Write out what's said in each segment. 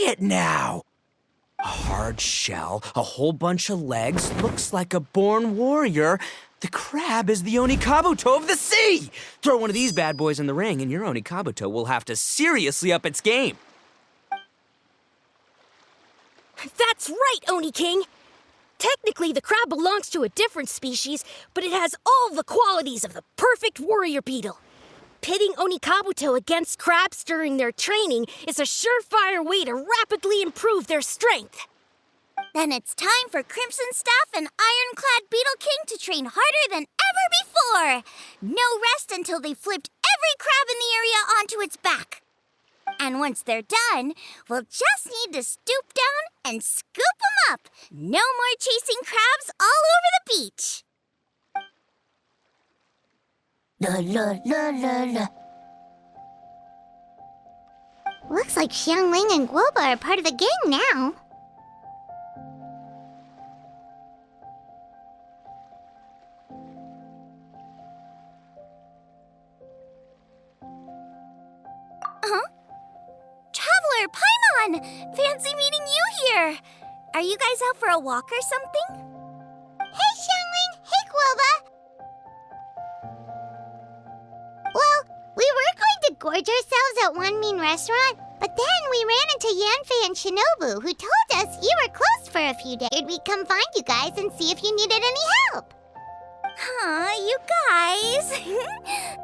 it now! A hard shell, a whole bunch of legs, looks like a born warrior. The crab is the Onikabuto of the sea! Throw one of these bad boys in the ring and your Onikabuto will have to seriously up its game. That's right, Oni King! Technically, the crab belongs to a different species, but it has all the qualities of the perfect warrior beetle. Pitting Onikabuto against crabs during their training is a surefire way to rapidly improve their strength. Then it's time for Crimson Staff and Ironclad Beetle King to train harder than ever before. No rest until they've flipped every crab in the area onto its back. And once they're done, we'll just need to stoop down and scoop them up. No more chasing crabs all over the beach. La la la la la. Looks like Xiangling and Guoba are part of the gang now. Huh? Traveler, Paimon! Fancy meeting you here! Are you guys out for a walk or something? Hey, Xiangling! Hey, Guoba! Well, we were going to gorge ourselves at one mean restaurant, but then we ran into Yanfei and Shinobu, who told us you were closed for a few days. We'd come find you guys and see if you needed any help. Huh, you guys.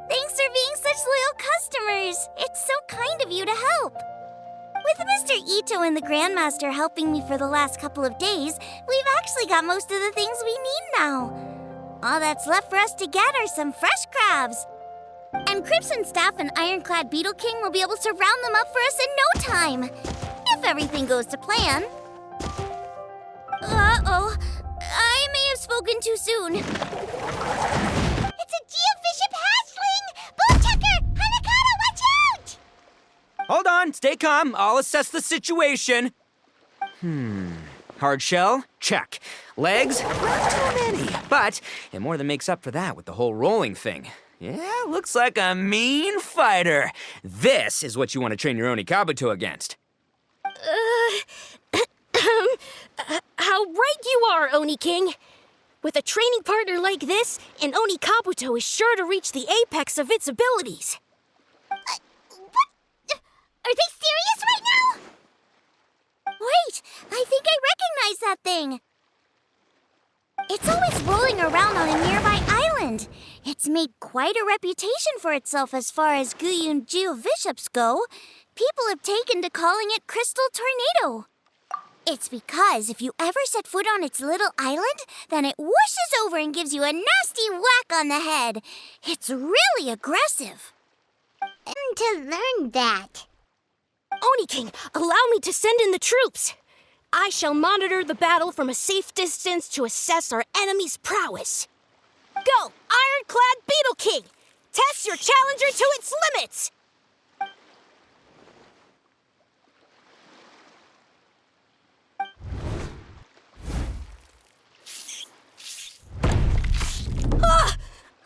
Thanks for being such loyal customers. It's so kind of you to help. With Mr. Ito and the Grandmaster helping me for the last couple of days, we've actually got most of the things we need now. All that's left for us to get are some fresh crabs. And Crimson Staff and Ironclad Beetle King will be able to round them up for us in no time. If everything goes to plan. Uh-oh. I may have spoken too soon. It's a Geobishop hatchling! Bullchucker! Hanakata, watch out! Hold on, stay calm. I'll assess the situation. Hard shell? Check. Legs? Not too many. But it more than makes up for that with the whole rolling thing. Yeah, looks like a mean fighter. This is what you want to train your Onikabuto against. How right you are, Oni King. With a training partner like this, an Onikabuto is sure to reach the apex of its abilities. What? Are they serious right now? Wait, I think I recognize that thing. It's always rolling around on a nearby island. It's made quite a reputation for itself as far as Guyun Geoviships go. People have taken to calling it Crystal Tornado. It's because if you ever set foot on its little island, then it whooshes over and gives you a nasty whack on the head. It's really aggressive. And to learn that. Oni King, allow me to send in the troops. I shall monitor the battle from a safe distance to assess our enemy's prowess. Go, Ironclad Beetle King! Test your challenger to its limits!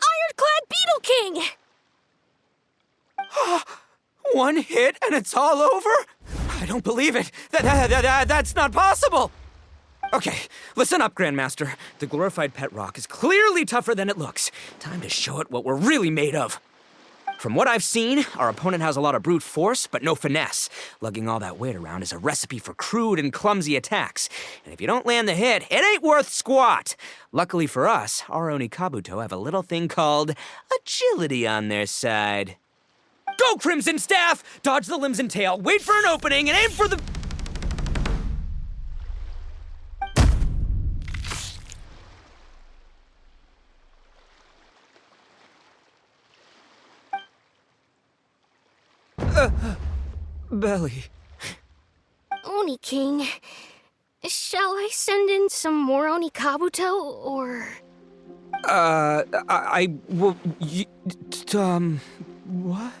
Ironclad Beetle King! One hit and it's all over? I don't believe it. That's not possible. Okay, listen up, Grandmaster. The glorified pet rock is clearly tougher than it looks. Time to show it what we're really made of. From what I've seen, our opponent has a lot of brute force, but no finesse. Lugging all that weight around is a recipe for crude and clumsy attacks. And if you don't land the hit, it ain't worth squat. Luckily for us, our Onikabuto have a little thing called agility on their side. Go, Crimson Staff! Dodge the limbs and tail, wait for an opening, and aim for the... belly. Oni King, shall I send in some more Onikabuto, or... What?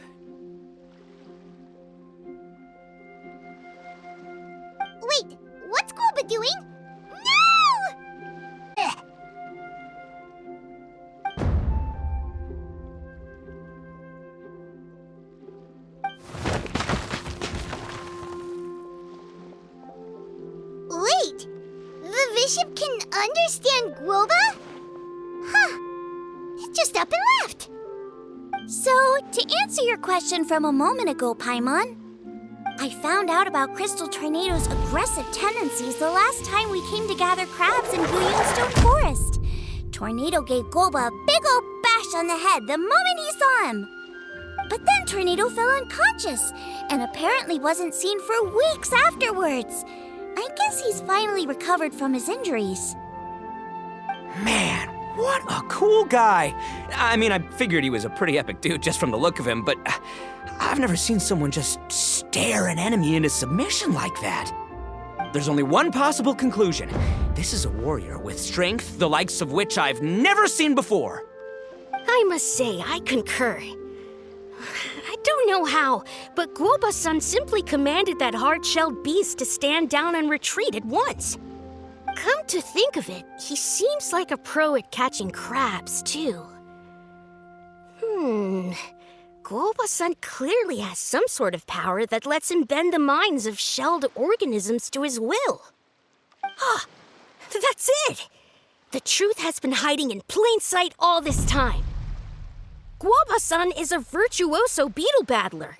Wait, what's Guoba doing? No! Bishop can understand Guoba? Huh. It just up and left. So, to answer your question from a moment ago, Paimon, I found out about Crystal Tornado's aggressive tendencies the last time we came to gather crabs in Stone Forest. Tornado gave Guoba a big old bash on the head the moment he saw him. But then Tornado fell unconscious and apparently wasn't seen for weeks afterwards. I guess he's finally recovered from his injuries. Man, what a cool guy. I mean, I figured he was a pretty epic dude just from the look of him, but I've never seen someone just stare an enemy into submission like that. There's only one possible conclusion. This is a warrior with strength the likes of which I've never seen before. I must say, I concur. I don't know how, but Guoba-san simply commanded that hard-shelled beast to stand down and retreat at once. Come to think of it, he seems like a pro at catching crabs, too. Guoba-san clearly has some sort of power that lets him bend the minds of shelled organisms to his will. Ah, that's it! The truth has been hiding in plain sight all this time. Guoba-san is a virtuoso beetle battler,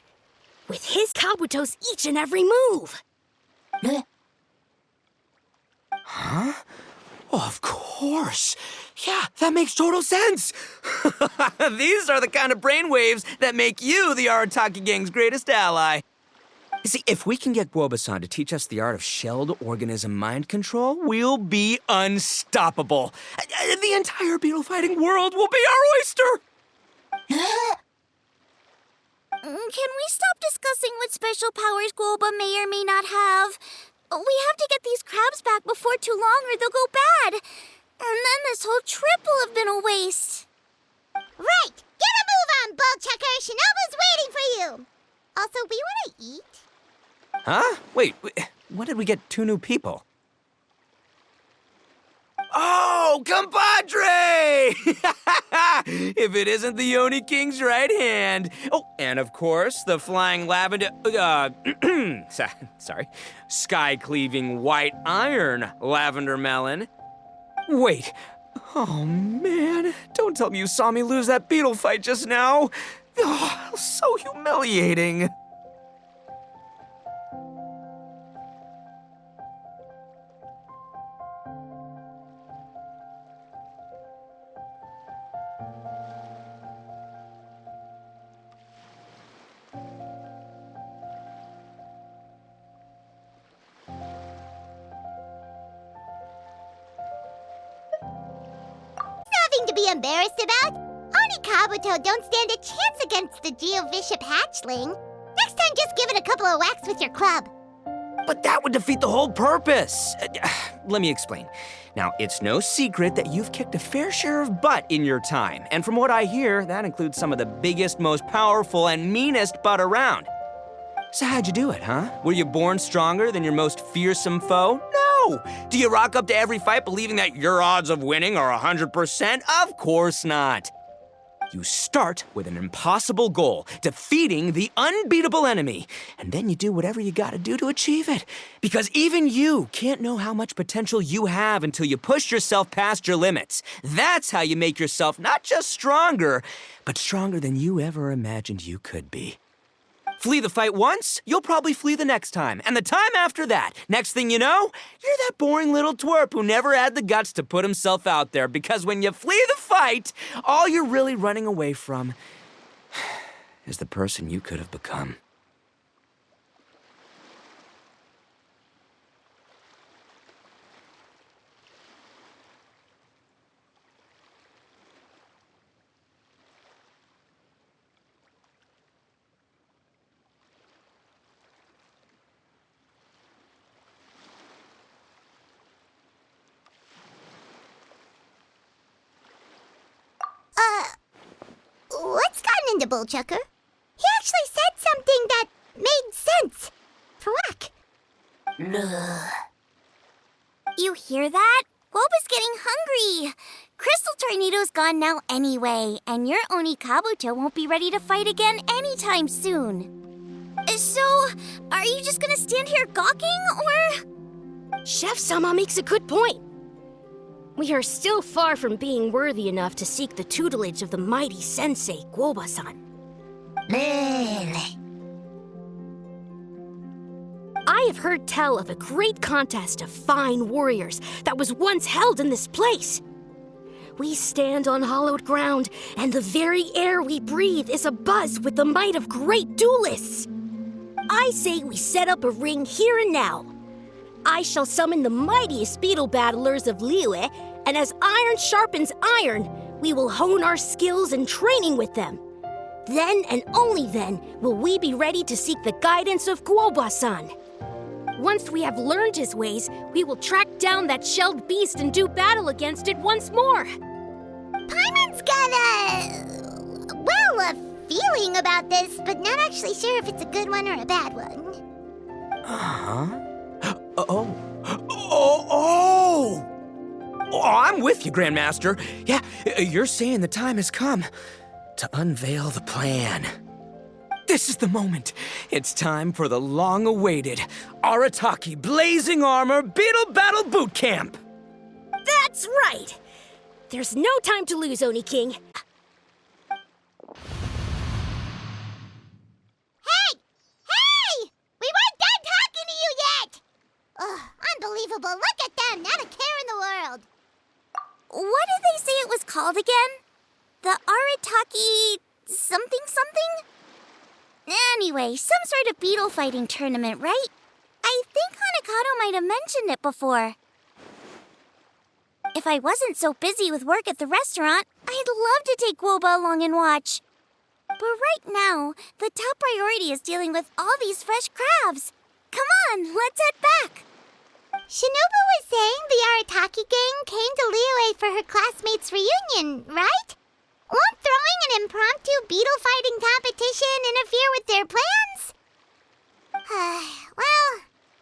with his kabutos each and every move. Huh? Oh, of course. Yeah, that makes total sense. These are the kind of brainwaves that make you the Arataki Gang's greatest ally. You see, if we can get Guoba-san to teach us the art of shelled organism mind control, we'll be unstoppable. The entire beetle fighting world will be our oyster. Can we stop discussing what special powers Guoba may or may not have? We have to get these crabs back before too long or they'll go bad. And then this whole trip will have been a waste. Right! Get a move on, Bullchucker! Shinobu's waiting for you! Also, we want to eat? Huh? Wait, when did we get two new people? Oh, compadre! If it isn't the Oni King's right hand. Oh, and of course, the flying lavender, sorry, sky-cleaving white iron lavender melon. Wait, oh man, don't tell me you saw me lose that beetle fight just now. Oh, so humiliating. Nothing to be embarrassed about. Oni Kabuto don't stand a chance against the Geovishap hatchling. Next time, just give it a couple of whacks with your club. But that would defeat the whole purpose. Let me explain. Now, it's no secret that you've kicked a fair share of butt in your time. And from what I hear, that includes some of the biggest, most powerful, and meanest butt around. So how'd you do it, huh? Were you born stronger than your most fearsome foe? No! Do you rock up to every fight believing that your odds of winning are 100%? Of course not. You start with an impossible goal, defeating the unbeatable enemy, and then you do whatever you gotta do to achieve it. Because even you can't know how much potential you have until you push yourself past your limits. That's how you make yourself not just stronger, but stronger than you ever imagined you could be. Flee the fight once, you'll probably flee the next time, and the time after that. Next thing you know, you're that boring little twerp who never had the guts to put himself out there, because when you flee the fight, all you're really running away from is the person you could have become. What's gotten into Bullchucker? He actually said something that made sense. Thwack. You hear that? Guoba's getting hungry. Crystal Tornado's gone now anyway, and your Oni Kabuto won't be ready to fight again anytime soon. So, are you just gonna stand here gawking, or...? Chef Sama makes a good point. We are still far from being worthy enough to seek the tutelage of the mighty sensei, Guoba-san. I have heard tell of a great contest of fine warriors that was once held in this place. We stand on hallowed ground, and the very air we breathe is abuzz with the might of great duelists. I say we set up a ring here and now. I shall summon the mightiest beetle battlers of Liyue, and as iron sharpens iron, we will hone our skills and training with them. Then and only then will we be ready to seek the guidance of Guoba-san. Once we have learned his ways, we will track down that shelled beast and do battle against it once more. Paimon's got a feeling about this, but not actually sure if it's a good one or a bad one. Oh, I'm with you, Grandmaster. Yeah, you're saying the time has come to unveil the plan. This is the moment. It's time for the long-awaited Arataki Blazing Armor Beetle Battle Boot Camp. That's right! There's no time to lose, Oni King. Hey! We weren't done talking to you yet! Ugh, unbelievable. Look at them. Not a care in the world. What did they say it was called again? The Arataki something something? Anyway, some sort of beetle fighting tournament, right? I think Hanakato might have mentioned it before. If I wasn't so busy with work at the restaurant, I'd love to take Guoba along and watch. But right now, the top priority is dealing with all these fresh crabs. Come on, let's head back. Shinobu was saying the Arataki gang came to Liyue for her classmates' reunion, right? Won't throwing an impromptu beetle fighting competition interfere with their plans? Well,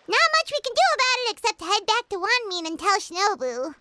not much we can do about it except head back to Wanmin and tell Shinobu.